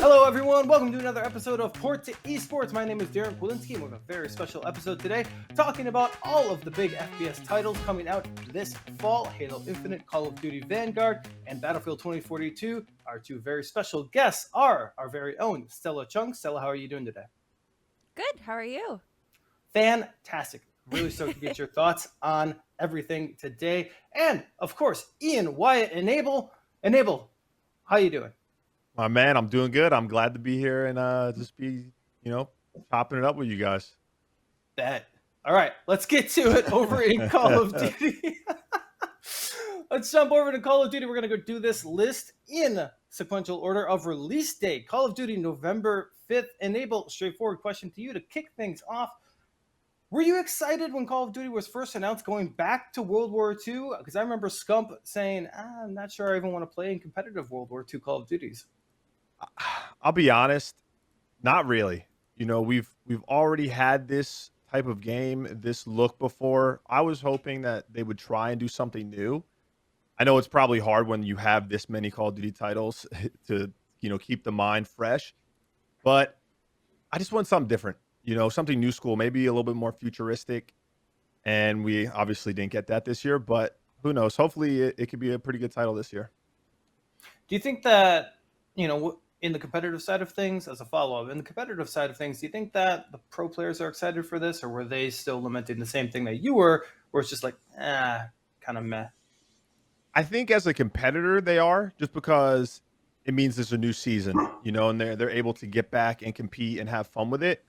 Hello, everyone. Welcome to another episode of Port to Esports. My name is Darin, Kwilinski, and we have a very special episode today talking about all of the big FPS titles coming out this fall: Halo Infinite, Call of Duty Vanguard, and Battlefield 2042. Our two very special guests are our very own Stella Chung. Stella, how are you doing today? Good. How are you? Fantastic. Really stoked to get your thoughts on everything today. And, of course, Ian, Wyatt, and Abel. And Abel, how you doing? My man, I'm doing good. I'm glad to be here and just be, chopping it up with you guys. Bet. All right, let's get to it over in Call of Duty. Let's jump over to Call of Duty. We're going to go do this list in sequential order of release date. Call of Duty November 5th. Enable, straightforward question to you to kick things off. Were you excited when Call of Duty was first announced going back to World War II? Because I remember Scump saying, I'm not sure I even want to play in competitive World War II Call of Duties. I'll be honest, not really. We've already had this type of game, this look before. I was hoping that they would try and do something new. I know it's probably hard when you have this many Call of Duty titles to, keep the mind fresh. But I just want something different, something new school, maybe a little bit more futuristic. And we obviously didn't get that this year, but who knows? Hopefully it could be a pretty good title this year. Do you think that, in the competitive side of things, as a follow-up, in the competitive side of things, do you think that the pro players are excited for this, or were they still lamenting the same thing that you were, where it's just like, kind of meh? I think as a competitor, they are, just because it means there's a new season, and they're able to get back and compete and have fun with it.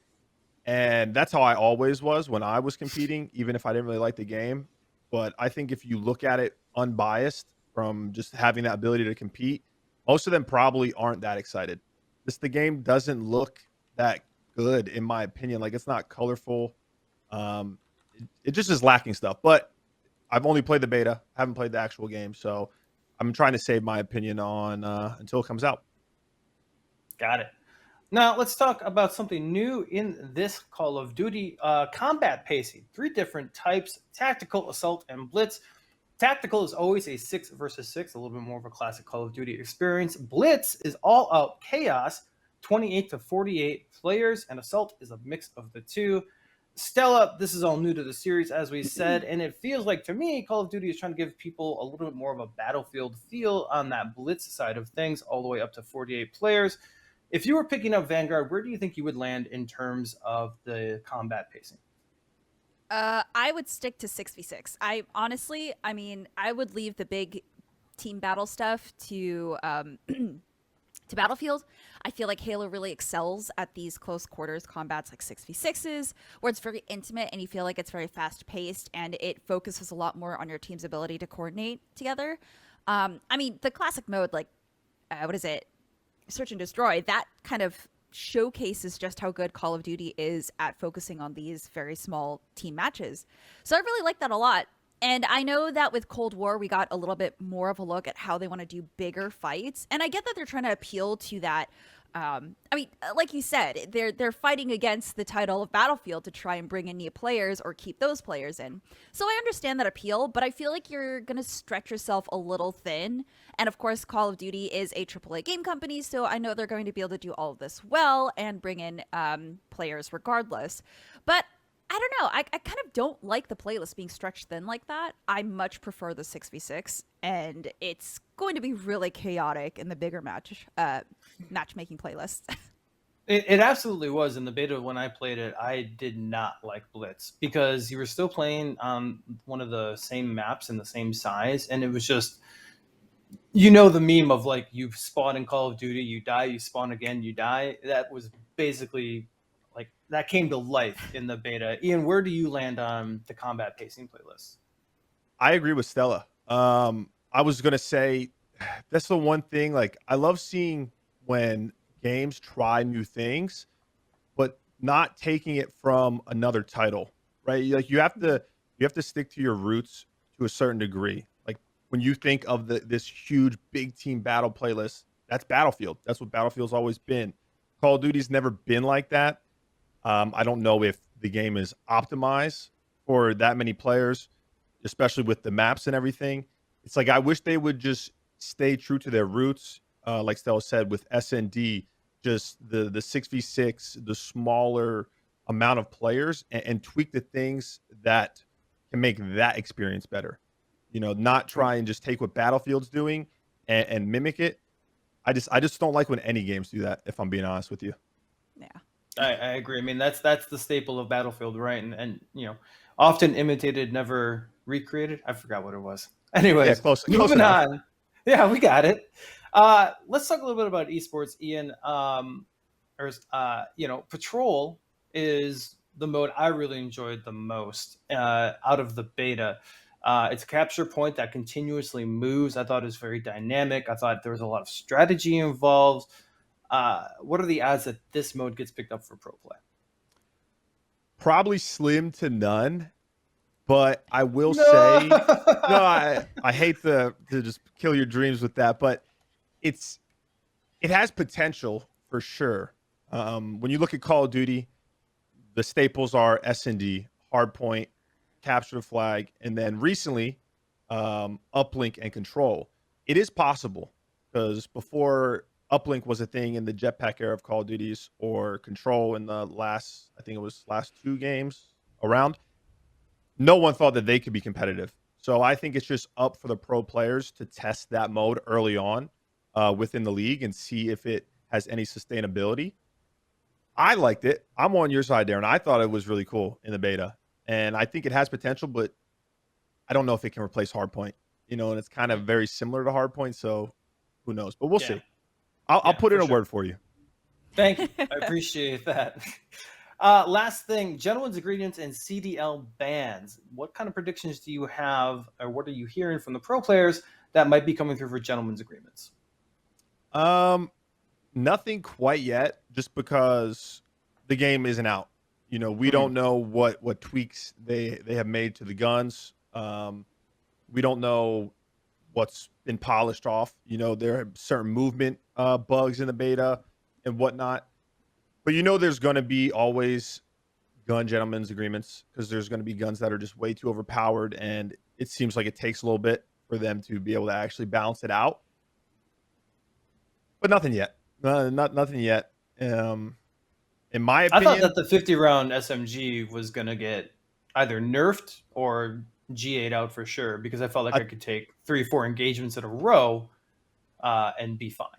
And that's how I always was when I was competing, even if I didn't really like the game. But I think if you look at it unbiased from just having that ability to compete, most of them probably aren't that excited. The game doesn't look that good, in my opinion. Like, it's not colorful. It just is lacking stuff. But I've only played the beta, haven't played the actual game, so I'm trying to save my opinion on until it comes out. Got it. Now, let's talk about something new in this Call of Duty. Combat pacing. 3 different types: tactical, assault, and blitz. Tactical is always a 6 versus 6, a little bit more of a classic Call of Duty experience. Blitz is all out chaos, 28 to 48 players, and assault is a mix of the two. Stella, this is all new to the series, as we said, and it feels like, to me, Call of Duty is trying to give people a little bit more of a Battlefield feel on that blitz side of things, all the way up to 48 players. If you were picking up Vanguard, where do you think you would land in terms of the combat pacing? I would stick to 6v6. I would leave the big team battle stuff to to Battlefield. I feel like Halo really excels at these close quarters combats like 6v6s, where it's very intimate and you feel like it's very fast paced and it focuses a lot more on your team's ability to coordinate together. The classic mode, like, what is it? Search and Destroy, that kind of showcases just how good Call of Duty is at focusing on these very small team matches. So I really like that a lot. And I know that with Cold War, we got a little bit more of a look at how they want to do bigger fights. And I get that they're trying to appeal to that. Like you said, they're fighting against the title of Battlefield to try and bring in new players or keep those players in. So I understand that appeal, but I feel like you're going to stretch yourself a little thin. And of course, Call of Duty is a AAA game company, so I know they're going to be able to do all of this well and bring in players regardless. But I don't know. I kind of don't like the playlist being stretched thin like that. I much prefer the 6v6, and it's going to be really chaotic in the bigger matchmaking playlists. It absolutely was. In the beta when I played it, I did not like Blitz because you were still playing on one of the same maps in the same size, and it was just, the meme of, like, you spawn in Call of Duty, you die, you spawn again, you die. That was basically, like, that came to life in the beta. Ian, where do you land on the combat pacing playlist? I agree with Stella. I was going to say that's the one thing, like, I love seeing when games try new things, but not taking it from another title, right? Like, you have to stick to your roots to a certain degree. Like, when you think of this huge big team battle playlist, that's Battlefield. That's what Battlefield's always been. Call of Duty's never been like that. I don't know if the game is optimized for that many players, especially with the maps and everything. It's like, I wish they would just stay true to their roots. Like Stella said, with SND, just the 6v6, the smaller amount of players, and tweak the things that can make that experience better. Not try and just take what Battlefield's doing and mimic it. I just don't like when any games do that, if I'm being honest with you. Yeah. I agree. I mean, that's the staple of Battlefield, right? And often imitated, never recreated. I forgot what it was. Anyways, Yeah, close moving enough. on. Yeah, we got it. Let's talk a little bit about esports, Ian. Patrol is the mode I really enjoyed the most out of the beta. It's a capture point that continuously moves. I thought it was very dynamic. I thought there was a lot of strategy involved. What are the odds that this mode gets picked up for pro play? Probably slim to none, but I will No! say, no, I hate to just kill your dreams with that, but it has potential for sure. When you look at Call of Duty, the staples are S&D, hardpoint, capture the flag, and then recently, uplink and control. It is possible, because before uplink was a thing in the jetpack era of Call of Duties, or control in the last 2 games around, no one thought that they could be competitive. So I think it's just up for the pro players to test that mode early on within the league and see if it has any sustainability. I liked it. I'm on your side, Darin. I thought it was really cool in the beta, and I think it has potential, but I don't know if it can replace hardpoint. And it's kind of very similar to hardpoint, so who knows? But we'll see. I'll put in a word for you. Thank you. I appreciate that. Last thing, gentlemen's agreements and CDL bans. What kind of predictions do you have, or what are you hearing from the pro players that might be coming through for gentlemen's agreements? Nothing quite yet, just because the game isn't out. We don't know what tweaks they have made to the guns. We don't know what's been polished off. There are certain movement bugs in the beta and whatnot. But there's going to be always gun gentlemen's agreements, because there's going to be guns that are just way too overpowered, and it seems like it takes a little bit for them to be able to actually balance it out. But nothing yet. Nothing yet. In my opinion, I thought that the 50-round SMG was going to get either nerfed or G8 out for sure, because I felt like I could take 3-4 engagements in a row and be fine.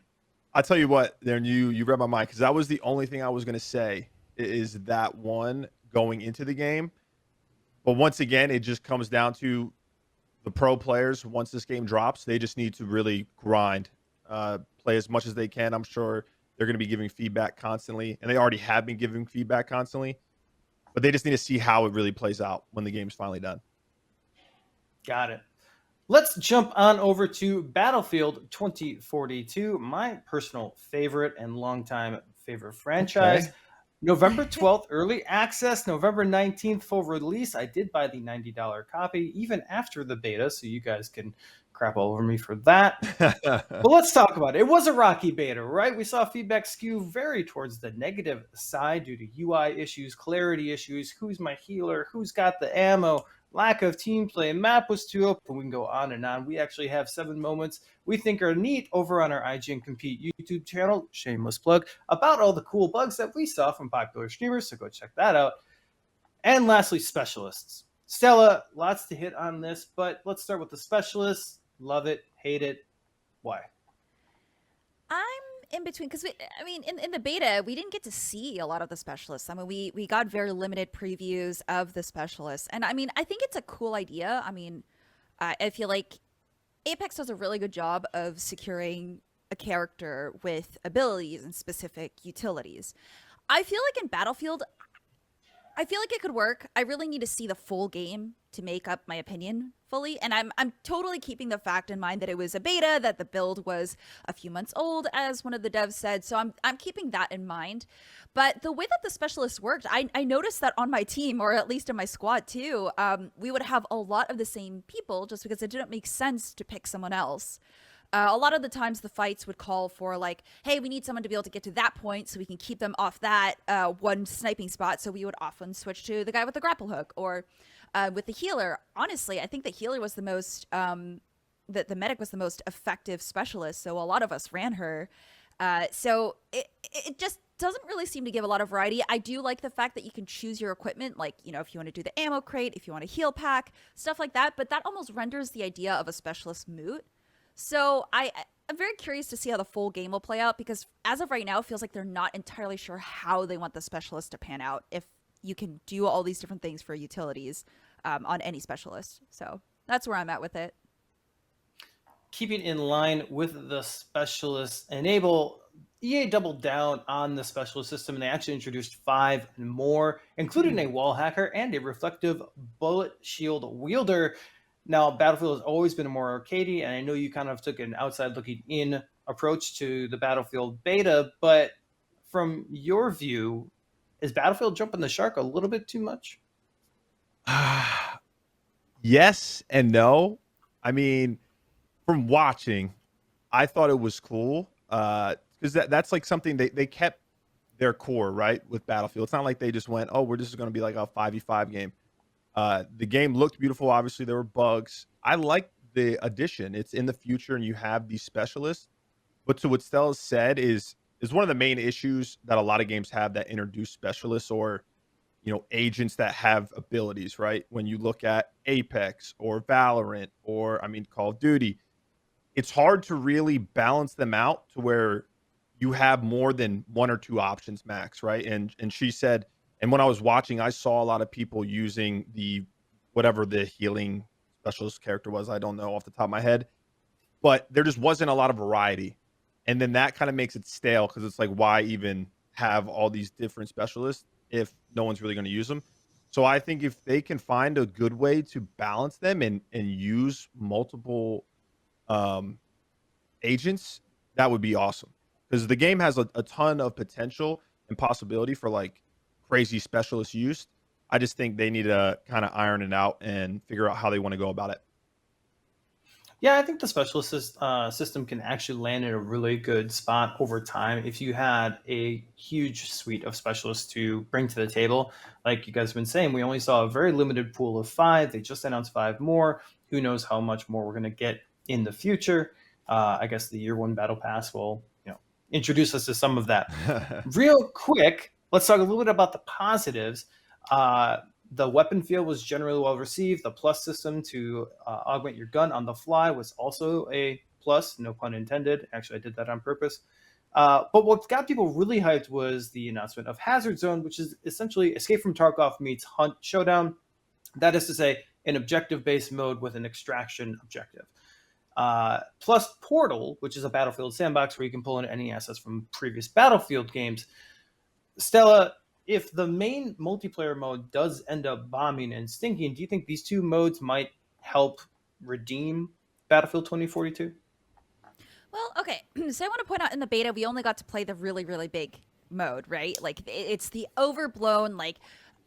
I'll tell you what, Darren, you read my mind, because that was the only thing I was going to say, is that one going into the game. But once again, it just comes down to the pro players. Once this game drops, they just need to really grind, play as much as they can. I'm sure they're going to be giving feedback constantly, and they already have been giving feedback constantly. But they just need to see how it really plays out when the game's finally done. Got it. Let's jump on over to Battlefield 2042, my personal favorite and longtime favorite franchise. Okay. November 12th, early access. November 19th, full release. I did buy the $90 copy, even after the beta, so you guys can crap all over me for that. But let's talk about it. It was a rocky beta, right? We saw feedback skew very towards the negative side due to UI issues, clarity issues, who's my healer, who's got the ammo, lack of team play, map was too open. We can go on and on. We actually have 7 moments we think are neat over on our IGN Compete YouTube channel, shameless plug, about all the cool bugs that we saw from popular streamers, so go check that out. And lastly, specialists. Stella, lots to hit on this, but let's start with the specialists. Love it, hate it. Why? I'm in between, because in the beta we didn't get to see a lot of the specialists. I mean, we got very limited previews of the specialists, and I think it's a cool idea. I feel like Apex does a really good job of securing a character with abilities and specific utilities. I feel like in Battlefield, I feel like it could work. I really need to see the full game to make up my opinion fully. And I'm totally keeping the fact in mind that it was a beta, that the build was a few months old, as one of the devs said. So I'm keeping that in mind. But the way that the specialists worked, I noticed that on my team, or at least in my squad too, we would have a lot of the same people, just because it didn't make sense to pick someone else. A lot of the times the fights would call for like, hey, we need someone to be able to get to that point so we can keep them off that one sniping spot. So we would often switch to the guy with the grapple hook, or with the healer. Honestly, I think the healer was the most, the medic was the most effective specialist. So a lot of us ran her. So it just doesn't really seem to give a lot of variety. I do like the fact that you can choose your equipment, like, you know, if you want to do the ammo crate, if you want a heal pack, stuff like that. But that almost renders the idea of a specialist moot. So I'm very curious to see how the full game will play out, because as of right now, it feels like they're not entirely sure how they want the specialist to pan out. If you can do all these different things for utilities on any specialist. So that's where I'm at with it. Keeping in line with the specialist enable, EA doubled down on the specialist system, and they actually introduced 5 more, including a wall hacker and a reflective bullet shield wielder. Now, Battlefield has always been more arcadey, and I know you kind of took an outside looking in approach to the Battlefield beta, but from your view, is Battlefield jumping the shark a little bit too much? Yes and no. I mean, from watching, I thought it was cool because that's like something they kept their core, right, with Battlefield. It's not like they just went, oh, we're just going to be like a 5v5 game. The game looked beautiful. Obviously, there were bugs. I like the addition. It's in the future, and you have these specialists. But to what Stella said is one of the main issues that a lot of games have that introduce specialists or, you know, agents that have abilities, right? When you look at Apex or Valorant or, I mean, Call of Duty, it's hard to really balance them out to where you have more than 1 or 2 options max, right? And she said, and when I was watching, I saw a lot of people using the whatever the healing specialist character was. I don't know off the top of my head, but there just wasn't a lot of variety. And then that kind of makes it stale because it's like, why even have all these different specialists if no one's really going to use them? So I think if they can find a good way to balance them and use multiple agents, that would be awesome, because the game has a ton of potential and possibility for like crazy specialist use. I just think they need to kind of iron it out and figure out how they want to go about it. Yeah, I think the specialist system can actually land in a really good spot over time if you had a huge suite of specialists to bring to the table. Like you guys have been saying, we only saw a very limited pool of 5. They just announced 5 more. Who knows how much more we're going to get in the future? I guess the year 1 battle pass will, you know, introduce us to some of that. Real quick, let's talk a little bit about the positives. The weapon feel was generally well received. The plus system to augment your gun on the fly was also a plus, no pun intended. Actually, I did that on purpose. But what got people really hyped was the announcement of Hazard Zone, which is essentially Escape from Tarkov meets Hunt Showdown. That is to say, an objective-based mode with an extraction objective. Plus Portal, which is a Battlefield sandbox where you can pull in any assets from previous Battlefield games. Stella, if the main multiplayer mode does end up bombing and stinking, do you think these 2 modes might help redeem Battlefield 2042? Well, okay. So I want to point out, in the beta, we only got to play the really, really big mode, right? Like, it's the overblown, like,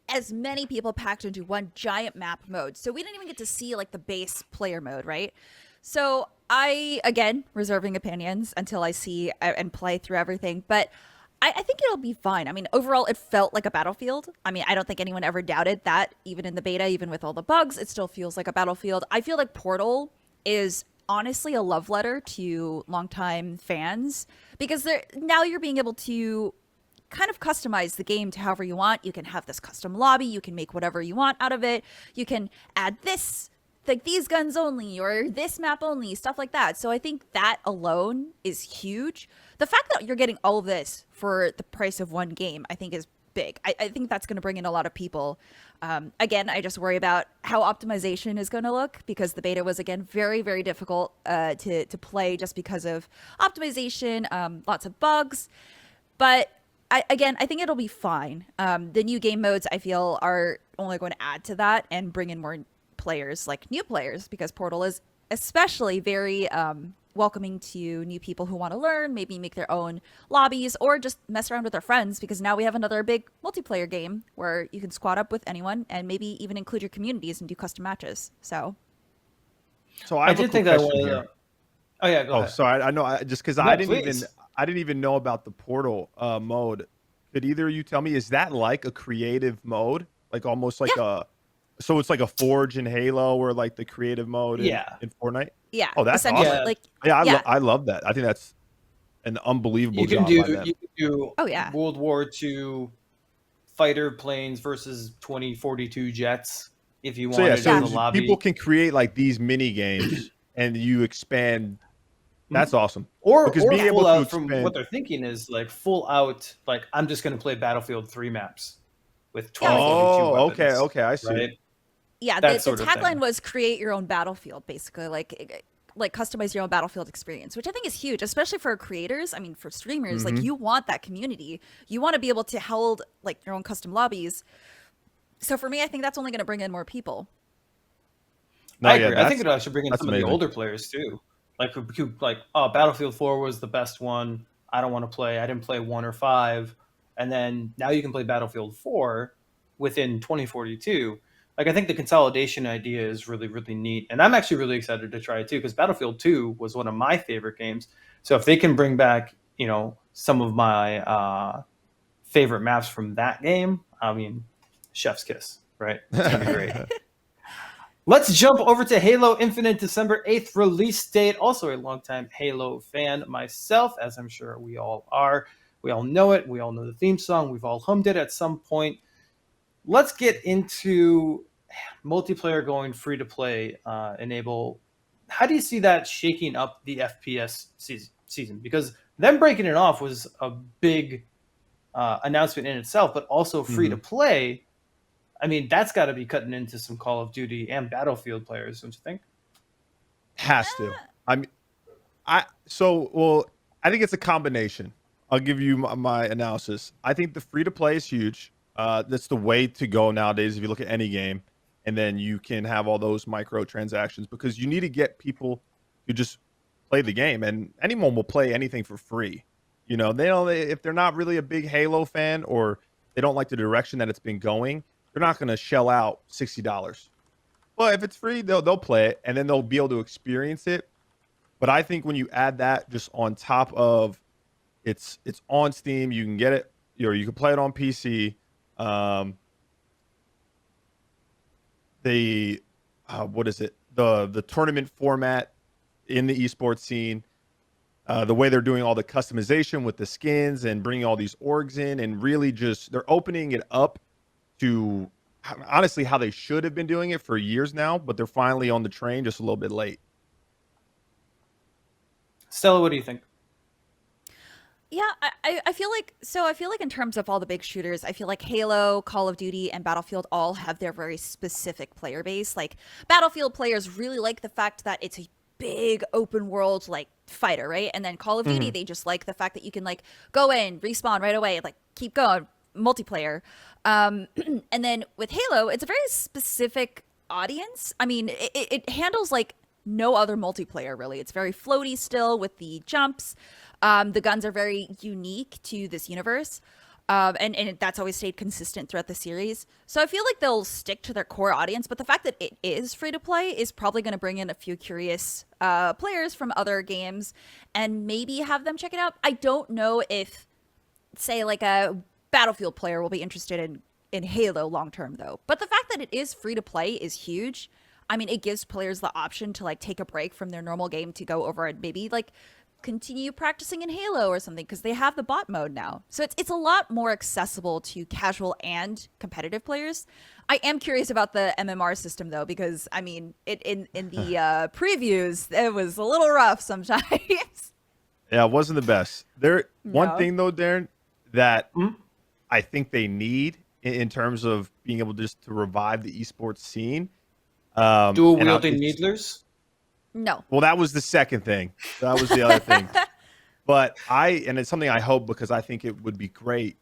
as many people packed into one giant map mode. So we didn't even get to see, like, the base player mode, right? So I, again, reserving opinions until I see and play through everything. But I think it'll be fine. I mean, overall, it felt like a Battlefield. I mean, I don't think anyone ever doubted that. Even in the beta, even with all the bugs, it still feels like a Battlefield. I feel like Portal is honestly a love letter to longtime fans, because now you're being able to kind of customize the game to however you want. You can have this custom lobby. You can make whatever you want out of it. You can add this, like these guns only, or this map only, stuff like that. So I think that alone is huge. The fact that you're getting all of this for the price of one game, I think, is big. I think that's going to bring in a lot of people. Again, I just worry about how optimization is going to look, because the beta was, again, very, very difficult to play just because of optimization, lots of bugs. But I think it'll be fine. The new game modes, I feel, are only going to add to that and bring in more players, like new players, because Portal is especially very welcoming to new people who want to learn, maybe make their own lobbies, or just mess around with their friends, because now we have another big multiplayer game where you can squad up with anyone and maybe even include your communities and do custom matches. So I did think that was. Oh yeah, go ahead. Sorry, I know. Just because I didn't even know about the Portal mode. Could either of you tell me, is that like a creative mode, like almost like so it's like a Forge in Halo, or like the creative mode in Fortnite? Yeah. Oh, that's awesome. I love that. I think that's an unbelievable You can job by do them. you can do Oh yeah. World War II fighter planes versus 2042 jets if you So yeah, wanted so in the Yeah. people lobby. can create like these mini games and you expand. That's awesome. Because Or being able full to out from what expand. they're thinking is like full out like I'm just going to play Battlefield 3 maps with Yeah, like 2042 Oh, okay, weapons, okay, I see. right? yeah, That the sort of tagline thing. was create your own battlefield, basically, like customize your own battlefield experience, which I think is huge, especially for creators. I mean, for streamers, like Hmm. you want that community, you want to be able to hold like your own custom lobbies. So for me, I think that's only going to bring in more people. No, I yeah, agree. I think it should bring in that's some of the amazing. older players too. Like who like, oh, Battlefield 4 was the best one. I don't want to play. I didn't play 1 or 5. And then now you can play Battlefield 4 within 2042. Like I think the consolidation idea is really really neat. And I'm actually really excited to try it too cuz Battlefield 2 was one of my favorite games. So if they can bring back, some of my favorite maps from that game, I mean, chef's kiss, right? It's going to be great. Let's jump over to Halo Infinite, December 8th release date. Also a longtime Halo fan myself, as I'm sure we all are. We all know it. We all know the theme song. We've all hummed it at some point. Let's get into multiplayer going free to play. Enable. How do you see that shaking up the FPS season? Because them breaking it off was a big announcement in itself, but also free to Mhm. play. I mean, that's got to be cutting into some Call of Duty and Battlefield players, don't you think? Has to. I mean, well, I think it's a combination. I'll give you my analysis. I think the free to play is huge. That's the way to go nowadays. If you look at any game, and then you can have all those microtransactions because you need to get people to just play the game, and anyone will play anything for free. They don't if they're not really a big Halo fan or they don't like the direction that it's been going, they're not going to shell out $60. Well, if it's free, they'll play it, and then they'll be able to experience it. But I think when you add that just on top of it's on Steam, you can get it, you can play it on PC. The what is it? The tournament format in the esports scene, the way they're doing all the customization with the skins and bringing all these orgs in, and really just they're opening it up to honestly how they should have been doing it for years now, but they're finally on the train just a little bit late. Stella, what do you think? Yeah, I feel like in terms of all the big shooters, I feel like Halo, Call of Duty, and Battlefield all have their very specific player base. Like Battlefield players really like the fact that it's a big open world like fighter, right? And then Call of Duty, Mhm. they just like the fact that you can like go in, respawn right away, like keep going, multiplayer. And then with Halo, it's a very specific audience. I mean, it handles like no other multiplayer really. It's very floaty still with the jumps. The guns are very unique to this universe. And that's always stayed consistent throughout the series. So I feel like they'll stick to their core audience, but the fact that it is free to play is probably going to bring in a few curious players from other games and maybe have them check it out. I don't know if, say, like a Battlefield player will be interested in Halo long term, though. But the fact that it is free to play is huge. I mean, it gives players the option to like take a break from their normal game to go over and maybe like continue practicing in Halo or something because they have the bot mode now. So it's a lot more accessible to casual and competitive players. I am curious about the MMR system though, because I mean, in the previews, it was a little rough sometimes. Yeah, it wasn't the best. One No. thing though, Darren, that Hmm? I think they need in terms of being able just to revive the esports scene. Dual And wielding needlers? No. well, that was the second thing. That was the other thing. But and it's something I hope because I think it would be great.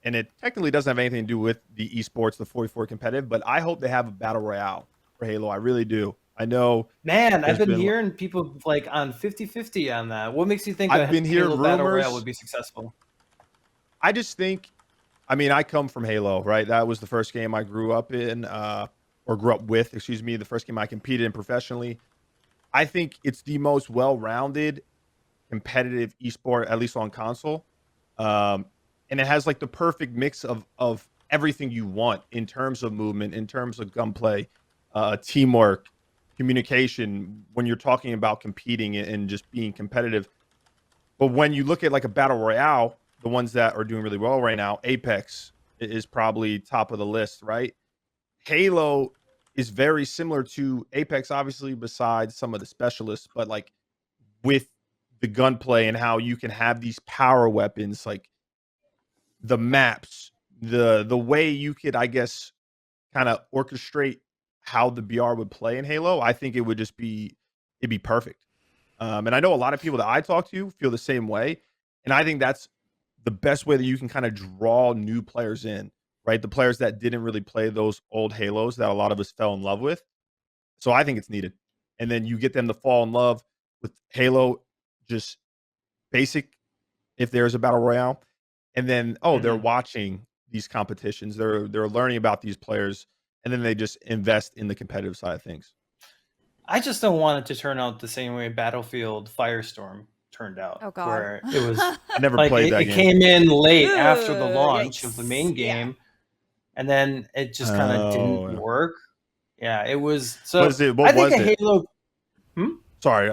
And it technically doesn't have anything to do with the esports, the 44 competitive, but I hope they have a battle royale for Halo. I really do. I know Man, I've there's been been, hearing people like on 50-50 on that. What makes you think I've a been hearing Halo Battle Royale rumors. would be successful? I just think, I mean, I come from Halo, right? That was the first game I grew up in, or grew up with, excuse me, the first game I competed in professionally. I think it's the most well-rounded competitive esport, at least on console. And it has like the perfect mix of everything you want in terms of movement, in terms of gunplay, teamwork, communication. When you're talking about competing and just being competitive, But when you look at like a battle royale, the ones that are doing really well right now, Apex is probably top of the list, right? Halo is very similar to Apex, obviously, besides some of the specialists, but like with the gunplay and how you can have these power weapons, like the maps, the way you could, I guess, kind of orchestrate how the BR would play in Halo, I think it would just be it'd be perfect. And I know a lot of people that I talk to feel the same way, and I think that's the best way that you can kind of draw new players in, right? The players that didn't really play those old Halos that a lot of us fell in love with. So I think it's needed. And then you get them to fall in love with Halo, just basic, if there's a battle royale, and then they're Mhm. watching these competitions, they're learning about these players, and then they just invest in the competitive side of things. I just don't want it to turn out the same way Battlefield Firestorm turned out, Oh God. where it was I never like played that it game. came in late after the Ugh, launch of the yikes. main Yeah. game, and then it just kind of didn't Oh, work. Yeah, it was. what So is it? I What think was a it? Halo. Hmm? Sorry,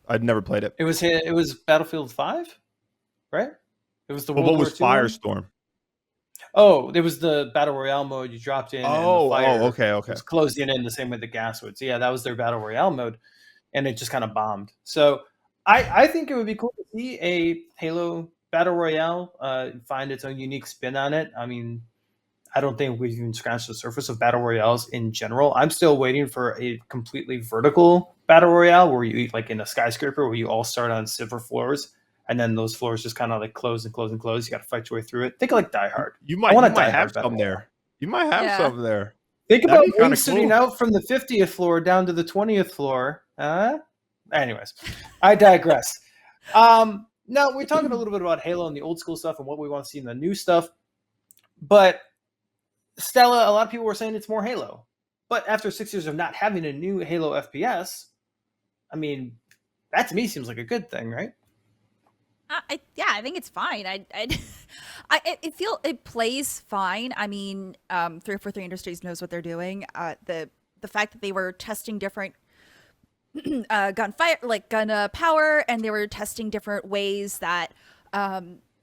I'd never played it. It was Battlefield 5, right? It was the But World what War was II one. Firestorm? Oh, it was the battle royale mode. You dropped in, and the fire Okay, okay. was closing in the same way the gas would. So yeah, that was their battle royale mode, and it just kind of bombed. So I think it would be cool to see a Halo battle royale find its own unique spin on it. I mean, I don't think we've even scratched the surface of battle royales in general. I'm still waiting for a completely vertical battle royale where you eat like in a skyscraper where you all start on silver floors and then those floors just kind of like close and close and close. You got to fight your way through it. Think of like Die Hard. You I might want you a might Die have Hard battle some royale. there. You might have Yeah. some there. Think That'd about be kinda wingsuiting cool. out from the 50th floor down to the 20th floor. Anyways, I digress. Now we're talking a little bit about Halo and the old school stuff and what we want to see in the new stuff. But Stella, a lot of people were saying it's more Halo. But after 6 years of not having a new Halo FPS, I mean, that to me seems like a good thing, right? Yeah, I think it's fine. I feel it plays fine. I mean, 343 Industries knows what they're doing. The fact that they were testing different gun power, and they were testing different ways that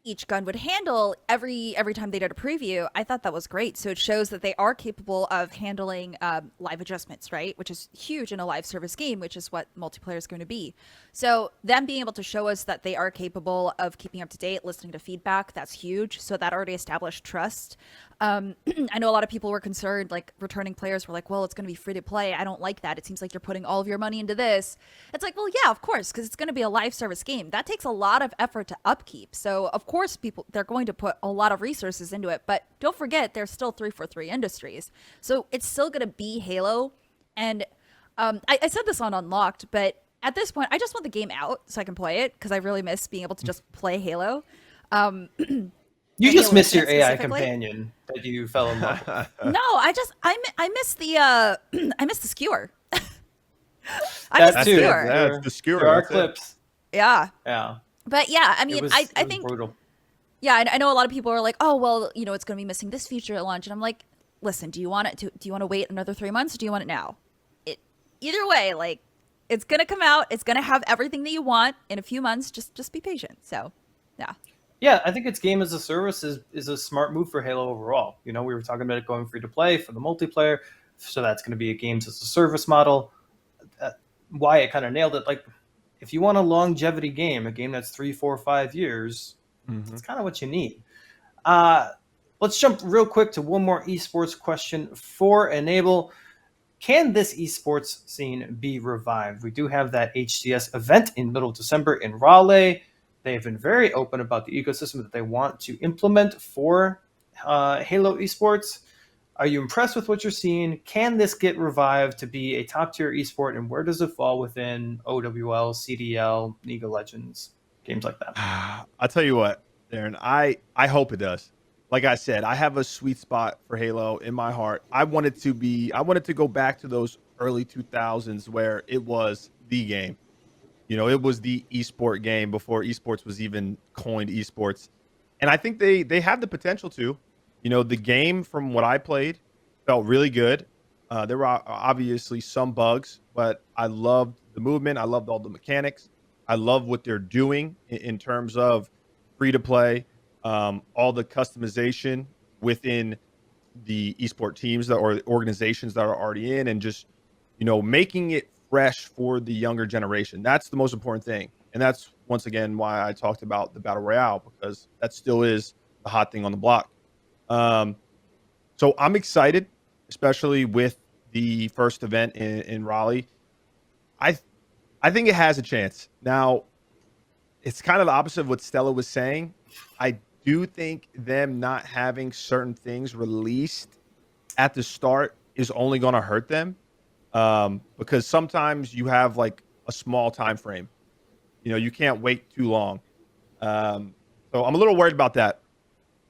each gun would handle every time they did a preview. I thought that was great. So it shows that they are capable of handling live adjustments, right? Which is huge in a live service game, which is what multiplayer is going to be. So them being able to show us that they are capable of keeping up to date, listening to feedback, that's huge. So that already established trust. I know a lot of people were concerned, like returning players were like, well, it's going to be free to play. I don't like that. It seems like you're putting all of your money into this. It's like, well, yeah, of course, because it's going to be a live service game. That takes a lot of effort to upkeep. So, of course, they're going to put a lot of resources into it. But don't forget, there's still 343 Industries. So it's still going to be Halo. And I said this on Unlocked, but at this point, I just want the game out so I can play it because I really miss being able to just play Halo. You The just Halo miss your Infinite AI specifically. companion that you fell in love with. No, I miss the I miss the skewer. I miss That the That's too. it. skewer. That's the skewer. There are That's it. clips. Yeah. Yeah. But yeah, I It mean, was, I it was think brutal. yeah, I know a lot of people are like, oh well, it's going to be missing this feature at launch, and I'm like, listen, do you want it to? Do you want to wait another 3 months, or do you want it now? Either way, like, it's going to come out. It's going to have everything that you want in a few months. Just be patient. So, yeah. Yeah, I think its game as a service is a smart move for Halo overall. We were talking about it going free to play for the multiplayer, so that's going to be a games as a service model. Wyatt kind of nailed it. Like, if you want a longevity game, a game that's 3, 4, 5 years, Mhm. that's kind of what you need. Uh, let's jump real quick to one more esports question for Enable. Can this esports scene be revived? We do have that HCS event in middle of December in Raleigh. They've been very open about the ecosystem that they want to implement for Halo esports. Are you impressed with what you're seeing? Can this get revived to be a top tier esport? And where does it fall within OWL, CDL, League of Legends, games like that? I'll tell you what, Darren. I hope it does. Like I said, I have a sweet spot for Halo in my heart. I wanted to go back to those early 2000s where it was the game. It was the esport game before esports was even coined esports. And I think they have the potential to. The game from what I played felt really good. There were obviously some bugs, but I loved the movement. I loved all the mechanics. I love what they're doing in terms of free to play, all the customization within the esport teams that or the organizations that are already in, and just making it fresh for the younger generation. That's the most important thing, and that's once again why I talked about the battle royale, because that still is the hot thing on the block. So I'm excited, especially with the first event in Raleigh. I I think it has a chance. Now, it's kind of the opposite of what Stella was saying. I do think them not having certain things released at the start is only going to hurt them, because sometimes you have like a small time frame. You can't wait too long. So I'm a little worried about that,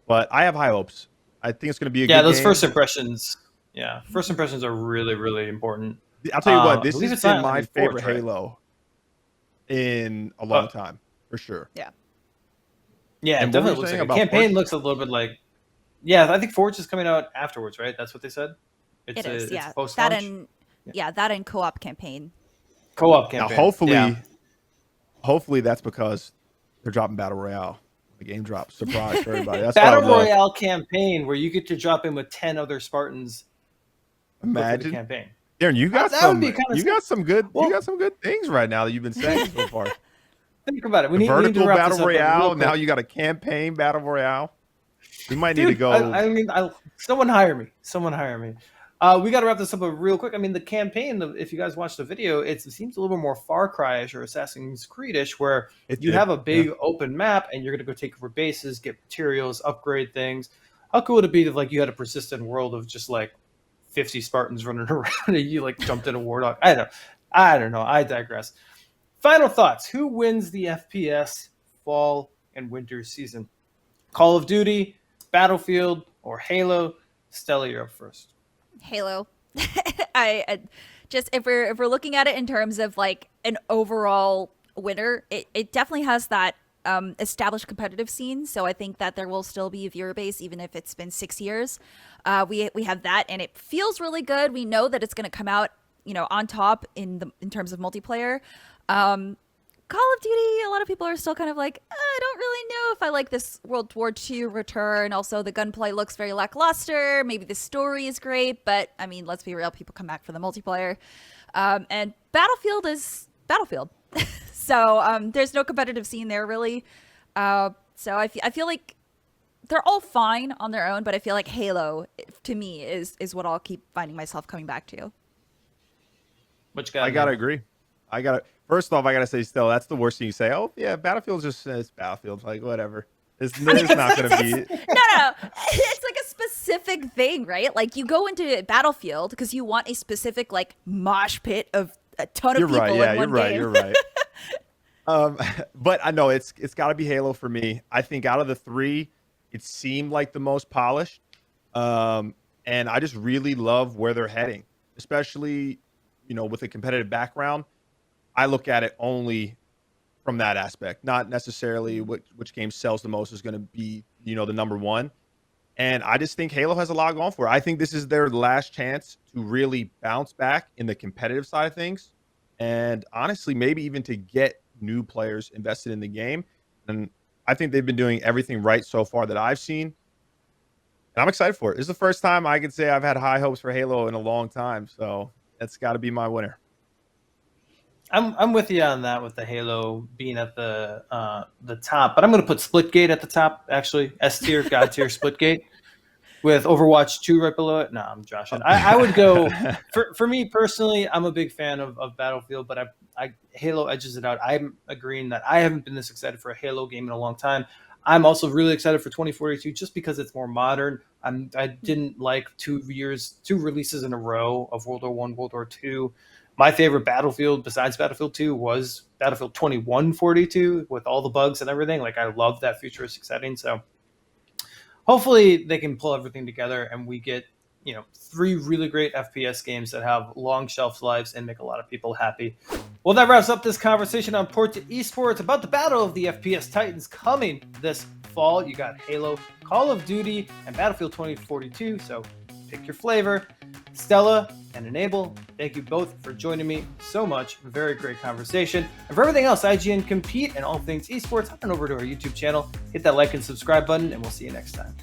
but I have high hopes. I think it's going to be a Yeah, good those game. first impressions. Yeah, first impressions are really, really important. I'll tell you what, I this believe has it's been not my in favorite Forge, right? Halo in a long time, for sure. Yeah. Yeah, And it what were definitely you looks saying like a about campaign. Forge? Looks a little bit like. Yeah, I think Forge is coming out afterwards, right? That's what they said. It is, yeah. It's post That launch. and that and co-op campaign. Co-op Now, campaign. Yeah. hopefully that's because they're dropping Battle Royale. The game drops. Surprise for everybody. That's what I Battle would love. Royale campaign where you get to drop in with 10 other Spartans. Go through the Imagine. campaign. Darren, you got That would be kinda sick. good Well- you got some good things right now that you've been saying so far. Think about it. The We need to vertical wrap battle this up real royale. quick. Now you got a campaign battle royale. We might need to Dude, go. someone hire me. Someone hire me. We got to wrap this up real quick. I mean, the campaign, if you guys watch the video, it seems a little bit more Far Cry-ish or Assassin's Creed-ish, where you have a big open map and you're going to go take over bases, get materials, upgrade things. How cool would it be if like you had a persistent world of just like 50 Spartans running around and you like jumped in a Wardog? I don't know. I digress. Final thoughts. Who wins the FPS fall and winter season? Call of Duty, Battlefield, or Halo? Stella, you're up first. Halo. I just if we're looking at it in terms of like an overall winner, it definitely has that established competitive scene. So I think that there will still be a viewer base even if it's been 6 years. We have that, and it feels really good. We know that it's going to come out, on top in terms of multiplayer. Call of Duty, a lot of people are still kind of like, I don't really know if I like this World War II return. Also, the gunplay looks very lackluster. Maybe the story is great, but I mean, let's be real, people come back for the multiplayer. And Battlefield is Battlefield. So there's no competitive scene there, really. So I feel like they're all fine on their own, but I feel like Halo, to me, is what I'll keep finding myself coming back to. I gotta agree. First off, I gotta say, Stella, that's the worst thing you say. Oh yeah, Battlefield's it's Battlefield. Like whatever. It's not gonna be. No. It's like a specific thing, right? Like you go into Battlefield because you want a specific like mosh pit of a ton of You're people right. Yeah, in one you're right. game. You're right. But I know it's got to be Halo for me. I think out of the three, it seemed like the most polished, and I just really love where they're heading, especially with a competitive background. I look at it only from that aspect, not necessarily which game sells the most is going to be, the number one. And I just think Halo has a lot going for it. I think this is their last chance to really bounce back in the competitive side of things. And honestly, maybe even to get new players invested in the game. And I think they've been doing everything right so far that I've seen. And I'm excited for it. This is the first time I can say I've had high hopes for Halo in a long time. So that's got to be my winner. I'm with you on that, with the Halo being at the top, but I'm going to put Splitgate at the top. Actually, S tier, God tier, Splitgate, with Overwatch 2 right below it. No, I'm joshing. I would go for me personally. I'm a big fan of Battlefield, but Halo edges it out. I'm agreeing that I haven't been this excited for a Halo game in a long time. I'm also really excited for 2042 just because it's more modern. I didn't like 2 releases in a row of World War I, World War II. My favorite Battlefield besides Battlefield 2 was Battlefield 2142 with all the bugs and everything. Like, I love that futuristic setting. So hopefully they can pull everything together and we get, 3 really great FPS games that have long shelf lives and make a lot of people happy. Well, that wraps up this conversation on Port to Esports about the battle of the FPS Titans coming this fall. You got Halo, Call of Duty, and Battlefield 2042. So pick your flavor. Stella, and Enable. Thank you both for joining me so much. Very great conversation. And for everything else, IGN Compete and all things esports, head on over to our YouTube channel, hit that like and subscribe button, and we'll see you next time.